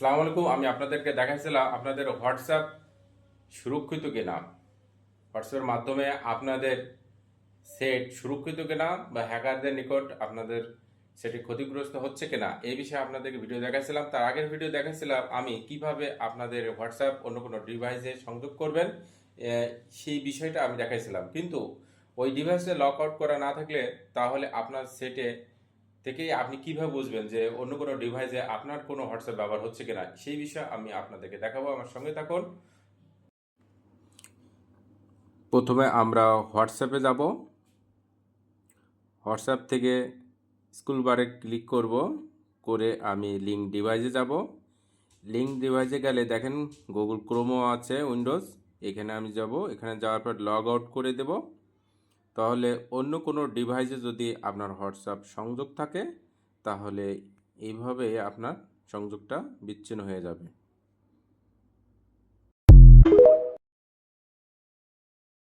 আসসালামু আলাইকুম। আমি আপনাদেরকে দেখাইছিলাম আপনাদের হোয়াটসঅ্যাপ সুরক্ষিত কিনা, হোয়াটসঅ্যাপের মাধ্যমে আপনাদের সেট সুরক্ষিত কিনা বা হ্যাকারদের নিকট আপনাদের সেটি ক্ষতিগ্রস্ত হচ্ছে কিনা এই বিষয়ে আপনাদেরকে ভিডিও দেখাইছিলাম। তার আগের ভিডিও দেখাইছিলাম আমি কিভাবে আপনাদের হোয়াটসঅ্যাপ অন্য কোনো ডিভাইসে সংযোগ করবেন, সেই বিষয়টা আমি দেখাইছিলাম। কিন্তু ওই ডিভাইসে লক আউট করা না থাকলে তাহলে আপনার সেটে থেকেই আপনি কিভাবে বুঝবেন যে অন্য কোনো ডিভাইসে আপনার কোনো হোয়াটসঅ্যাপ ব্যবহার হচ্ছে কিনা, সেই বিষয়ে আমি আপনাদেরকে দেখাবো। আমার সঙ্গে থাকুন। প্রথমে আমরা হোয়াটসঅ্যাপে যাব। হোয়াটসঅ্যাপ থেকে স্কুল বারে ক্লিক করব, করে আমি লিঙ্ক ডিভাইসে যাব। লিঙ্ক ডিভাইসে গেলে দেখেন গুগল ক্রোমও আছে, উইন্ডোজ। এখানে আমি যাব, এখানে যাওয়ার পর লগ আউট করে দেব। তাহলে অন্য কোনো ডিভাইসে যদি আপনার হোয়াটসঅ্যাপ সংযোগ থাকে তাহলে এইভাবে আপনার সংযোগটা বিচ্ছিন্ন হয়ে যাবে।